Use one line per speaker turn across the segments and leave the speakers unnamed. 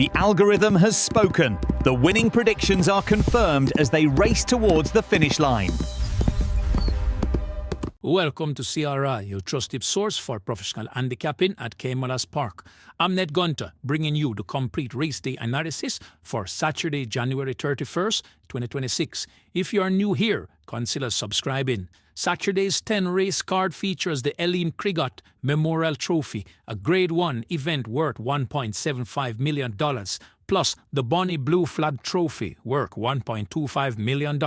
The algorithm has spoken. The winning predictions are confirmed as they race towards the finish line.
Welcome to C.R.I, your trusted source for professional handicapping at Caymanas Park. I'm Ned Gunter, bringing you the complete race day analysis for Saturday, January 31st, 2026. If you are new here, consider subscribing. Saturday's 10 race card features the EILEEN CLIGGOTT Memorial Trophy, a Grade 1 event worth $1.75 million, plus the Bonnie Blue Flag Trophy worth $1.25 million.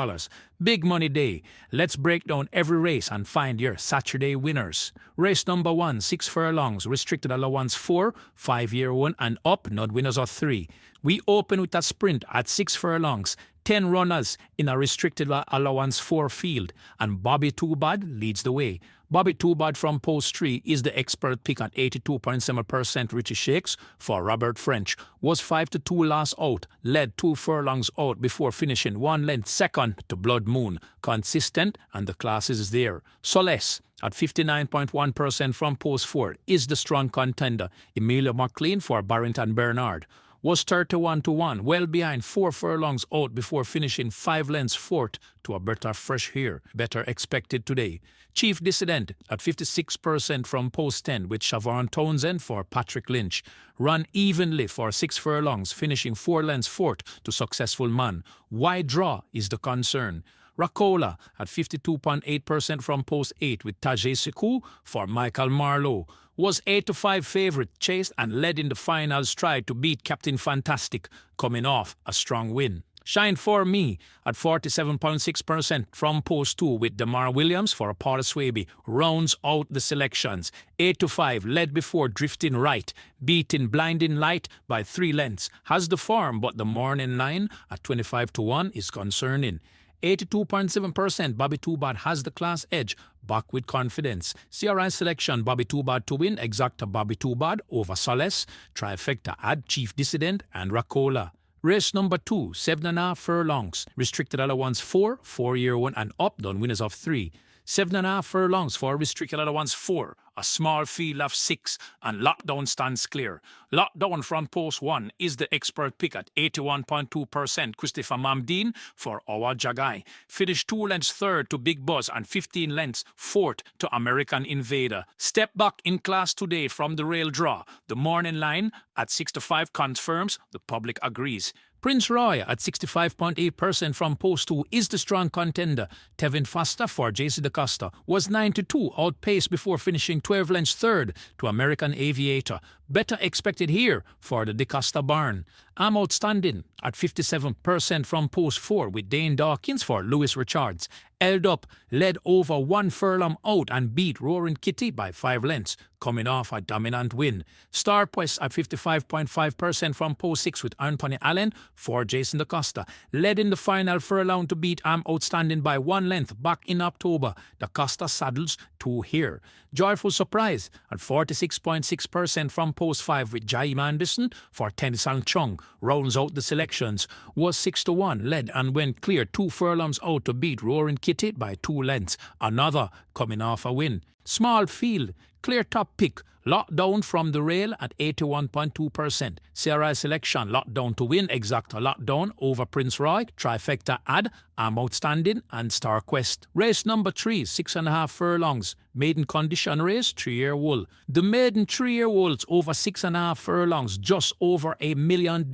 Big money day. Let's break down every race and find your Saturday winners. Race number 1, 6 furlongs, restricted allowance 4, 5-year 1 and up, not winners of 3. We open with a sprint at 6 furlongs. 10 runners in a restricted allowance 4 field, and Bobby Too Bad leads the way. Bobby Too Bad from post 3 is the expert pick at 82.7% Richie Shakes for Robert French. Was 5-2 last out, led 2 furlongs out before finishing 1 length second to Blood Moon. Consistent, and the class is there. Solace at 59.1% from post 4 is the strong contender. Emilia McLean for Barrington Bernard was 31-1, well behind 4 furlongs out before finishing 5 lengths fourth to a better fresh here, better expected today. Chief Dissident at 56% from post 10 with Siobhan Townsend for Patrick Lynch. Run evenly for 6 furlongs, finishing 4 lengths fourth to Successful Man. Wide draw is the concern. Racola at 52.8% from post 8 with Tajay Siku for Michael Marlowe. Was 8-5 favourite, chased and led in the final stride to beat Captain Fantastic, coming off a strong win. Shine For Me at 47.6% from post 2 with Damar Williams for Paul Swaby rounds out the selections. 8-5 led before Drifting Right, beating Blinding Light by 3 lengths. Has the form, but the morning line at 25-1 is concerning. 82.7% Bobby Too Bad has the class edge, back with confidence. C.R.I selection Bobby Too Bad to win, exacta Bobby Too Bad over Solace, trifecta add Chief Dissident and Racola. Race number 2, 7.5 furlongs, restricted allowance 4, 4-year 1 and up, done winners of 3. 7.5 furlongs for restricted allowance 4, a small field of 6, and Lockdown stands clear. Lockdown from post 1 is the expert pick at 81.2%, Christopher Mamdeen for our Jagai. Finished 2 lengths third to Big Buzz and 15 lengths fourth to American Invader. Step back in class today from the rail draw. The morning line at 6-5 confirms, the public agrees. Prince Roy at 65.8% from post 2 is the strong contender. Tevin Foster for JC DaCosta was 9-2, outpaced before finishing 12 lengths third to American Aviator. Better expected here for the DaCosta barn. I'm Outstanding at 57% from post 4 with Dane Dawkins for Lewis Richards. Held up, led over 1 furlong out and beat Roaring Kitty by 5 lengths, coming off a dominant win. Star Quest at 55.5% from post 6 with Anthony Allen for Jason DaCosta. Led in the final furlong to beat I'm Outstanding by 1 length back in October. DaCosta saddles 2 here. Joyful Surprise at 46.6% from post 5 with Jaime Anderson for Tennyson Chung. Rounds out the selections. Was 6-1, led and went clear 2 furlongs out to beat Roaring Kitty by 2 lengths. Another coming off a win. Small field, clear top pick. Lockdown from the rail at 81.2%. C.R.I selection, Lockdown to win, exacta Lockdown over Prince Roy, trifecta add, I'm Outstanding and Star Quest. Race number 3, 6.5 furlongs. Maiden condition race, 3-year wool. The maiden 3-year wool's over 6.5 furlongs, just over $1 million.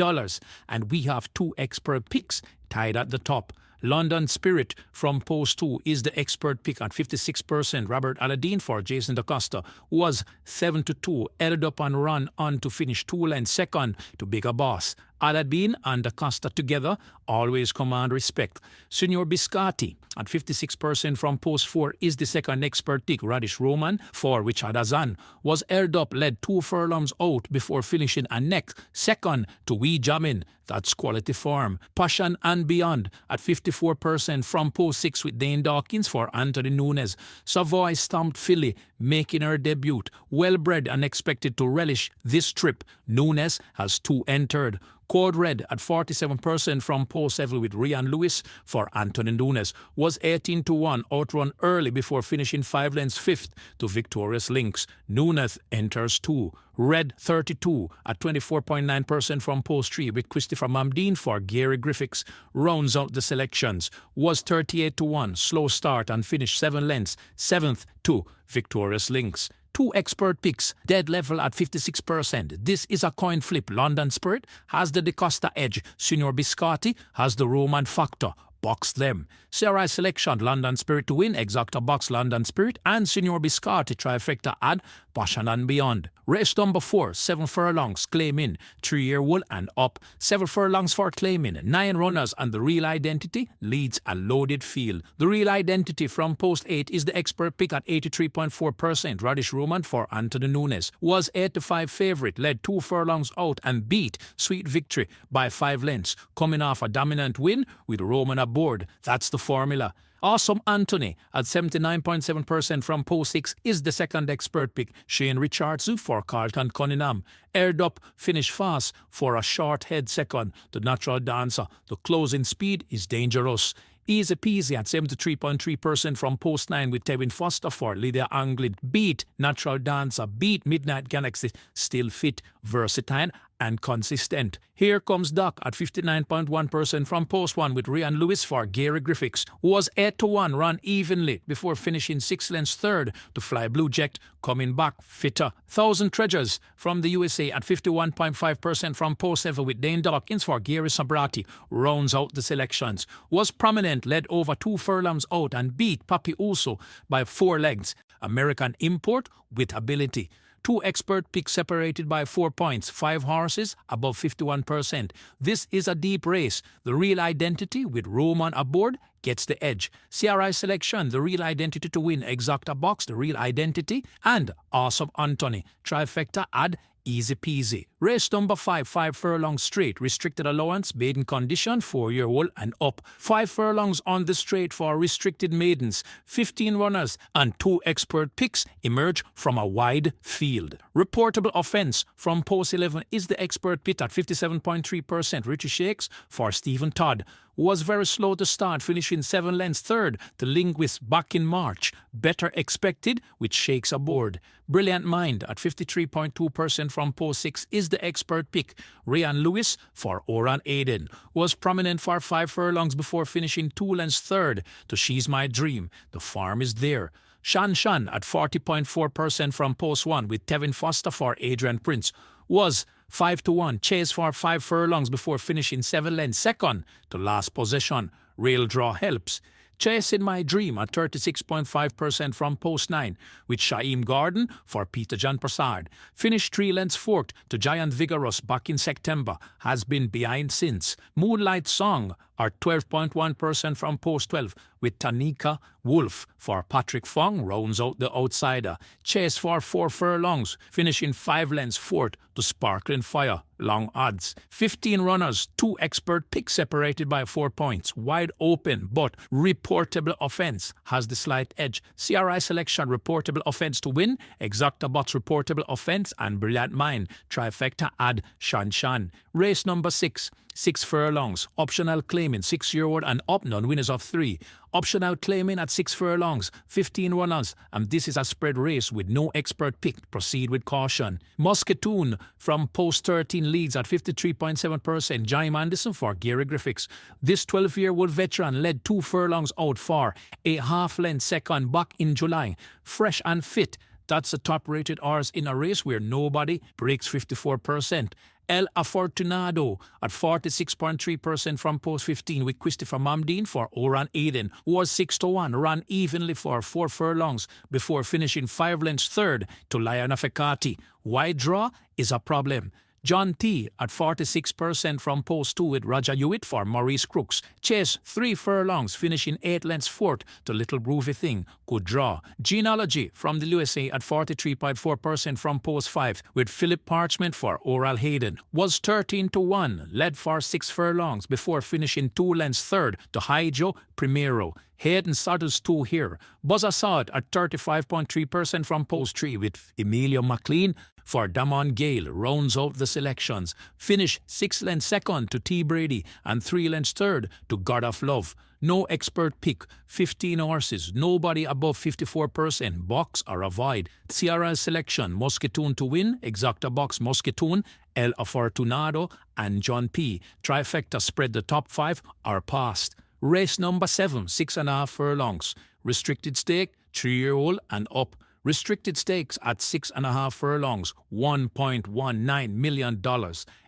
And we have 2 expert picks tied at the top. London Spirit from post 2 is the expert pick at 56%. Robert Aladdin for Jason DaCosta was 7-2, headed up and run on to finish 2 lengths second to Bigger Boss. Aladdin and DaCosta together always command respect. Signor Biscotti at 56% from post 4 is the second expert pick. Radish Roman for Richard Azan was held up, led 2 furlongs out before finishing a neck second to Wee Jamin. That's quality form. Passion and Beyond at 54% from post 6 with Dane Dawkins for Anthony Nunes. Savoy Stamped Filly making her debut. Well bred and expected to relish this trip. Nunes has 2 entered. Code Red at 47% from post 7 with Ryan Lewis for Anthony Nunes was 18-1, outrun early before finishing 5 lengths 5th to Victorious Lynx. Nunes enters 2. Red 32 at 24.9% from post 3 with Christopher Mamdine for Gary Griffiths rounds out the selections. Was 38-1, slow start and finished 7 lengths 7th to Victorious Lynx. 2 expert picks, dead level at 56%. This is a coin flip. London Spirit has the DeCosta edge. Signor Biscotti has the Roman factor. Box them. C.R.I. selection, London Spirit to win, Exacta box London Spirit, and Signor Biscotti trifecta add Passion and Beyond. Race number 4, 7 furlongs, claiming 3-year-old and up. 7 furlongs for claiming, 9 runners, and the Real Identity leads a loaded field. The Real Identity from post 8 is the expert pick at 83.4%. Radish Roman for Anthony Nunes was 8-5 favourite, led 2 furlongs out and beat Sweet Victory by 5 lengths, coming off a dominant win with Roman aboard. That's the formula. Awesome Anthony at 79.7% from post 6 is the second expert pick. Shane Richardson for Carlton Cunningham. Aired up, finish fast for a short head second. The Natural Dancer. The closing speed is dangerous. Easy Peasy at 73.3% from post 9 with Tevin Foster for Lydia Anglid. Beat Natural Dancer. Beat Midnight Galaxy. Still fit, versatile and consistent. Here comes Doc at 59.1% from post 1 with Ryan Lewis for Gary Griffiths, who was 8-1, run evenly before finishing 6 lengths 3rd to Fly Blue Jet, coming back fitter. 1000 Treasures from the USA at 51.5% from post 7 with Dane Dawkins for Gary Sabrati rounds out the selections. Was prominent, led over 2 furlongs out and beat Papi Uso by 4 lengths. American import with ability. 2 expert picks separated by 4 points, 5 horses above 51%. This is a deep race. The Real Identity with Roman aboard gets the edge. C.R.I. selection, the Real Identity to win, Exacta box, the Real Identity, and Awesome Anthony. Trifecta add Easy Peasy. Race number 5, 5 furlongs straight, restricted allowance, maiden condition, 4-year-old and up. 5 furlongs on the straight for restricted maidens. 15 runners and 2 expert picks emerge from a wide field. Reportable offence from post 11 is the expert pick at 57.3%. Richie Shakes for Stephen Todd was very slow to start, finishing 7 lengths 3rd to Linguist back in March. Better expected with Shakes aboard. Brilliant Mind at 53.2% from post 6 is the expert pick. Ryan Lewis for Oran Aiden was prominent for 5 furlongs before finishing 2 lengths 3rd to She's My Dream. The farm is there. Shan Shan at 40.4% from post 1 with Tevin Foster for Adrian Prince was 5-1, chase for 5 furlongs before finishing 7 lengths 2nd to Last Possession. Rail Draw helps. Chasing My Dream at 36.5% from post 9 with Shaim Garden for Peter John Prasad. Finished 3 lengths 4th to Giant Vigorous back in September. Has been behind since. Moonlight Song at 12.1% from post 12 with Tanika Wolf for Patrick Fong rounds out the outsider. Chase for 4 furlongs, finishing 5 lengths 4th to Sparkling Fire. Long odds. 15 runners, 2 expert picks separated by 4 points. Wide open, but reportable offence has the slight edge. C.R.I. selection, reportable offence to win. Exacta box, reportable offence, and Brilliant Mind. Trifecta add Shan Shan. Race number 6. 6 furlongs. Optional claiming 6-year-old and up, non-winners of 3. Optional claiming at 6 furlongs, 15 runners, and this is a spread race with no expert pick. Proceed with caution. Musketoon from post 13 leads at 53.7%. Jaime Anderson for Gary Griffiths. This 12-year-old veteran led 2 furlongs out for a half-length second back in July. Fresh and fit. That's the top-rated horse in a race where nobody breaks 54%. El Afortunado at 46.3% from post 15 with Christopher Mamdine for Oran Aiden was 6-1, ran evenly for 4 furlongs before finishing 5 lengths 3rd to Lion Afekati. Wide draw is a problem. John T. at 46% from post 2 with Roger Hewitt for Maurice Crooks. Chase 3 furlongs, finishing 8 lengths 4th to Little Groovy Thing. Good draw. Genealogy from the USA at 43.4% from post 5 with Philip Parchment for Oral Hayden. Was 13-1, led for 6 furlongs before finishing 2 lengths 3rd to Haijo Primero. Hayden Saddles 2 here. Buzz Assad at 35.3% from post 3 with Emilio McLean for Damon Gale rounds out the selections. Finish 6 lengths second to T. Brady and 3 lengths third to God of Love. No expert pick, 15 horses, nobody above 54%, box or avoid. C.R.I. selection, Muscatoon to win, Exacta box Muscatoon, El Afortunado, and John P. Trifecta spread the top 5 are passed. Race number 7, 6.5 furlongs. Restricted stake, 3-year-old and up. Restricted stakes at 6.5 furlongs, $1.19 million.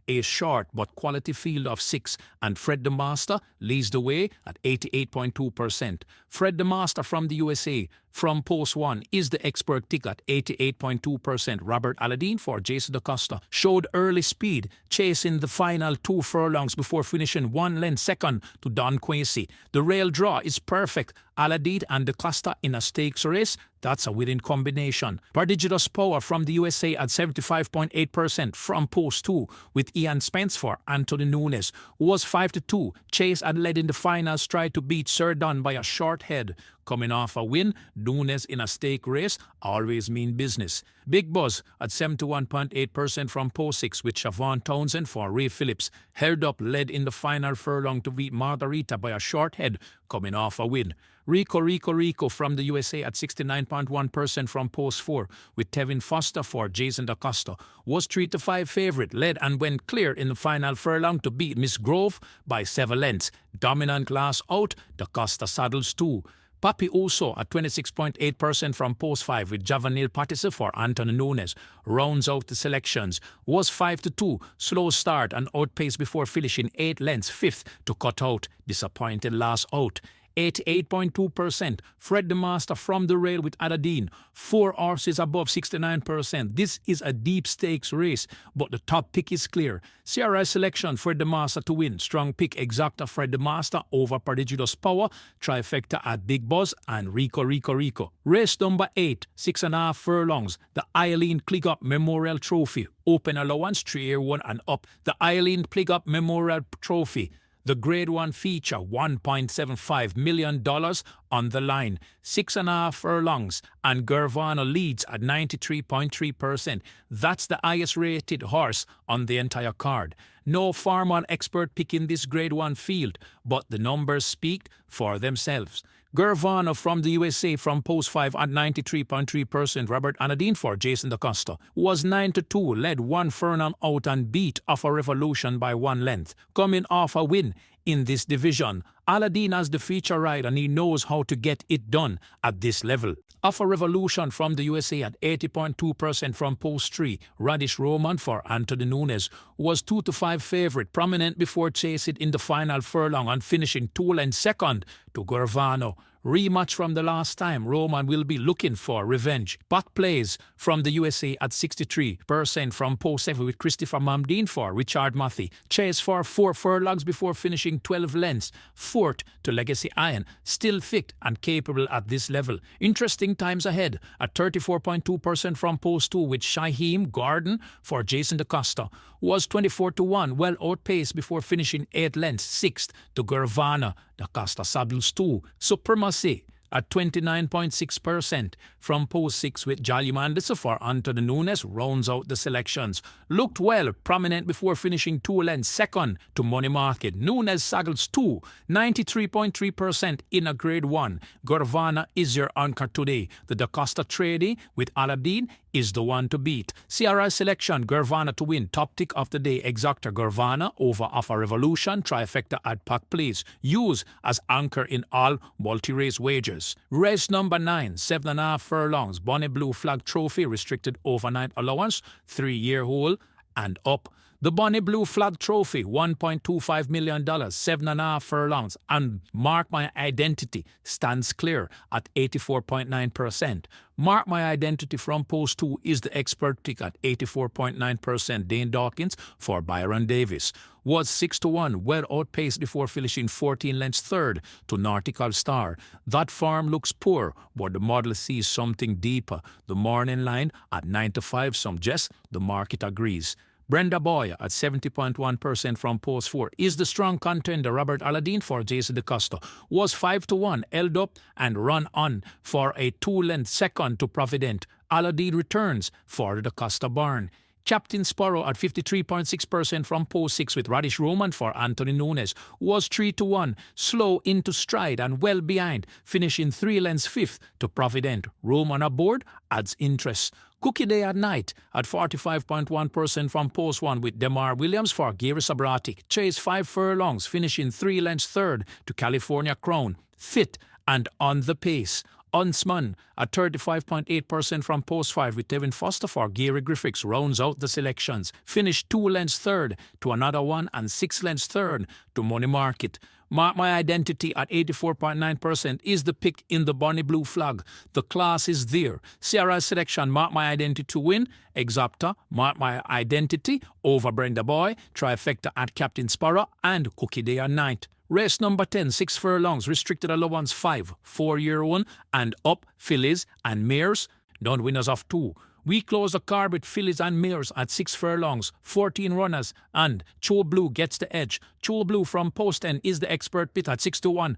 A short but quality field of 6, and Fred the Master leads the way at 88.2%. Fred the Master from the USA, from Post 1, is the expert tick at 88.2%. Robert Aladdin for Jason DaCosta showed early speed, chasing the final 2 furlongs before finishing 1 length second to Don Quincy. The rail draw is perfect. Aladdin and DaCosta in a stakes race, that's a winning combination. Prodigious Power from the USA at 75.8% from Post 2, with Ian Spence for Anthony Nunes, who was 5-2. Chase had led in the finals, tried to beat Sir Don by a short head. Coming off a win, Nunes in a stake race always mean business. Big Buzz at 71.8% from Post 6, with Siobhan Townsend for Ray Phillips. Held up led in the final furlong to beat Margarita by a short head, coming off a win. Rico from the USA at 69.1% from Post 4, with Tevin Foster for Jason DaCosta, was 3-5 favourite, led and went clear in the final furlong to beat Miss Grove by 7 lengths. Dominant class out, DaCosta saddles 2. Papi also at 26.8% from Post 5, with Javanil Patterson for Anthony Nunes. Rounds out the selections. Was 5-2. Slow start and outpaced before finishing 8 lengths 5th to cut out. Disappointed last out. 88.2%. Fred the Master from the rail with Aladdin. 4 horses above 69%. This is a deep stakes race, but the top pick is clear. C.R.I. selection, Fred the Master to win. Strong pick, Exacta Fred the Master over Prodigious Power. Trifecta at Big Buzz and Rico. Race number 8, 6.5 furlongs. The EILEEN CLIGGOTT Memorial Trophy. Open allowance, 3-year-1 and up. The EILEEN CLIGGOTT Memorial Trophy. The Grade 1 feature, $1.75 million on the line, 6.5 furlongs, and Gervano leads at 93.3%. That's the highest rated horse on the entire card. No Farm-on expert pick in this Grade 1 field, but the numbers speak for themselves. Gervano from the USA from Post 5 at 93.3%. Robert Aladdin for Jason DaCosta was 9-2, led 1 furlong out and beat Off a Revolution by 1 length. Coming off a win in this division, Aladdin has the feature ride and he knows how to get it done at this level. Off a Revolution from the USA at 80.2% from Post 3. Radish Roman for Anthony Nunes was 2-5 favourite, prominent before chasing in the final furlong and finishing 2 lengths second to Gervano. Rematch from the last time, Roman will be looking for revenge. Pot plays from the USA at 63% from Post 7, with Christopher Mamdine for Richard Mathy. Chase for 4 furlongs before finishing 12 lengths. 4th to Legacy Iron, still fit and capable at this level. Interesting times ahead at 34.2% from Post 2, with Shaheem Gordon for Jason DaCosta. Was 24-1, well outpaced before finishing 8 lengths. 6th to Gervana. DaCosta saddles 2. Supremacy at 29.6% from Post 6, with Jolly Mandisa for Anthony Nunes rounds out the selections. Looked well, prominent before finishing 2 lengths second to Money Market. Nunes saddles 2, 93.3% in a Grade 1. Gervana is your anchor today. The DaCosta tradie with Aladdin is the one to beat. C.R.I. selection, Gervana to win. Top tick of the day, Exacta Gervana over Off a Revolution. Trifecta at Pack Please. Use as anchor in all multi-race wagers. Race number 9, 7.5 furlongs. Bonnie Blue Flag Trophy, restricted overnight allowance, 3-year-old and up. The Bonnie Blue Flag Trophy, $1.25 million, 7.5 furlongs, and Mark My Identity stands clear at 84.9%. Mark My Identity from Post 2 is the expert pick at 84.9%. Dane Dawkins for Byron Davis was 6-1, well outpaced before finishing 14 lengths third to Nautical Star. That form looks poor, but the model sees something deeper. The morning line at 9-5 suggests the market agrees. Brenda Boyer at 70.1% from Post 4 is the strong contender. Robert Aladdin for Jason DaCosta was 5-1, held up and run on for a 2 length second to Provident. Aladdin returns for the Costa Barn. Captain Sparrow at 53.6% from post 6 with Radish Roman for Anthony Nunes was 3-1, slow into stride and well behind, finishing 3 lengths 5th to Provident. Roman aboard adds interest. Cookie Day at Night at 45.1% from post 1 with Demar Williams for Gary Sabrati. Chase 5 furlongs, finishing 3 lengths 3rd to California Crown. Fit and on the pace. Huntsman at 35.8% from post 5 with Devin Foster for Gary Griffiths rounds out the selections. Finished 2 lengths 3rd to another one and 6 lengths 3rd to Money Market. Mark My Identity at 84.9% is the pick in the Bonnie Blue Flag. The class is there. C.R.I. selection, Mark My Identity to win. Exapta, Mark My Identity over Brenda Boy. Trifecta at Captain Sparrow and Cookie Day at Night. Race number 10, 6 furlongs, restricted allowance 5, 4-year-old and up, fillies and mares, non-winners of 2. We close the card with fillies and mares at 6 furlongs, 14 runners, and Cho Blue gets the edge. Cho Blue from post 10 is the expert bid at 61.6%.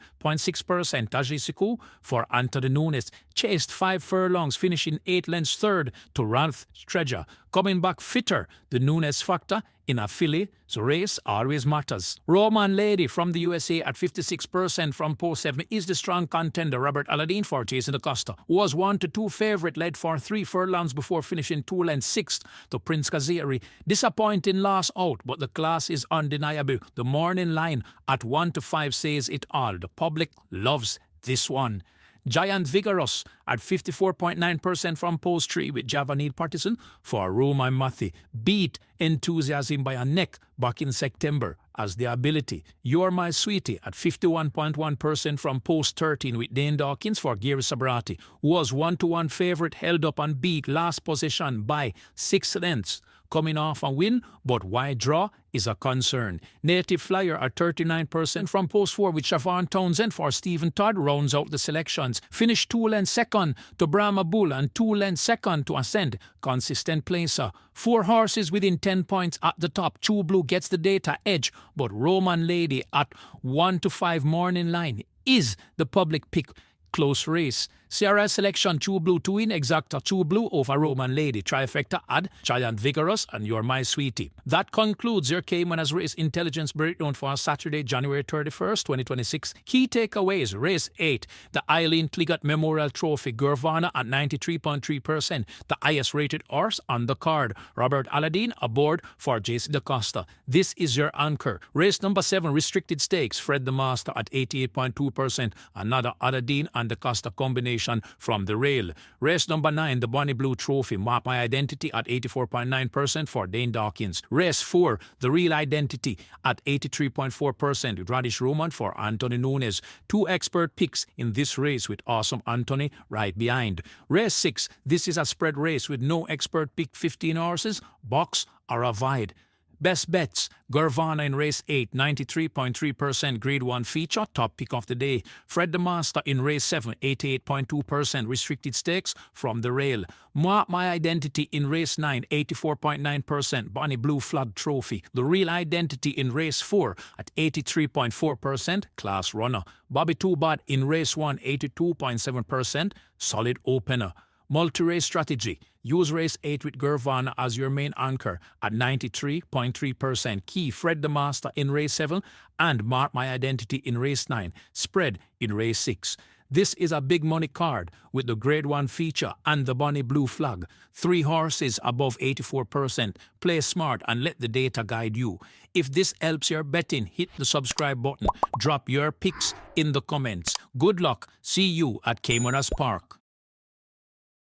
Tajisiku for Anthony Nunes chased 5 furlongs, finishing 8 lengths 3rd to Ralph Treasure. Coming back fitter, the Nunes factor in a filly, so race always matters. Roman Lady from the USA at 56% from post 7 is the strong contender. Robert Aladdin for Chasing the Costa was 1-2 favourite, led for 3 furlongs before finishing 2 lengths 6th to Prince Kaziri. Disappointing loss out, but the class is undeniable. The morning line at 1-5 says it all. The public loves this one. Giant Vigorous at 54.9% from post 3 with Javanese Partisan for Roman Mathy. Beat Enthusiasm by a neck back in September as the ability. You're My Sweetie at 51.1% from post 13 with Dane Dawkins for Gary Sabrati, who was 1-1 favourite, held up and beat last position by 6 lengths. Coming off a win, but wide draw is a concern. Native Flyer at 39% from post 4 with Siobhan Townsend for Stephen Todd rounds out the selections. Finished 2 lengths second to Brahma Bull and 2 lengths second to Ascend. Consistent placer. 4 horses within 10 points at the top. True Blue gets the data edge, but Roman Lady at 1-5 morning line is the public pick. Close race. C.R.I. selection, True Blue to win, Exacta True Blue over Roman Lady. Trifecta add Giant Vigorous and You're My Sweetie. That concludes your Caymanas Race Intelligence Breakdown for Saturday, January 31st, 2026. Key takeaways, Race 8, the EILEEN CLIGGOTT Memorial Trophy, Gurvana at 93.3%, the highest rated horse on the card. Robert Aladdin aboard for Jason DaCosta. This is your anchor. Race number 7, Restricted Stakes, Fred the Master at 88.2%, another Aladdin and DaCosta combination from the rail. Race number 9, the Bonnie Blue Trophy, Mark My Identity at 84.9% for Dane Dawkins. Race 4, the Real Identity at 83.4% with Radish Roman for Anthony Nunes. 2 expert picks in this race with Awesome Anthony right behind. Race 6, this is a spread race with no expert pick, 15 horses, box or avoid. Best bets, Gurvana in race 8, 93.3% grade 1 feature, top pick of the day. Fred the Master in race 7, 88.2% restricted stakes from the rail. Mark My Identity in race 9, 84.9% Bonnie Blue Flood Trophy. The Real Identity in race 4 at 83.4% class runner. Bobby Too Bad in race 1, 82.7% solid opener. Multi-race strategy. Use race 8 with Gurvana as your main anchor at 93.3%. Key Fred the Master in race 7 and Mark My Identity in race 9. Spread in race 6. This is a big money card with the grade 1 feature and the Bonnie Blue Flag. 3 horses above 84%. Play smart and let the data guide you. If this helps your betting, hit the subscribe button. Drop your picks in the comments. Good luck. See you at Caymanas Park.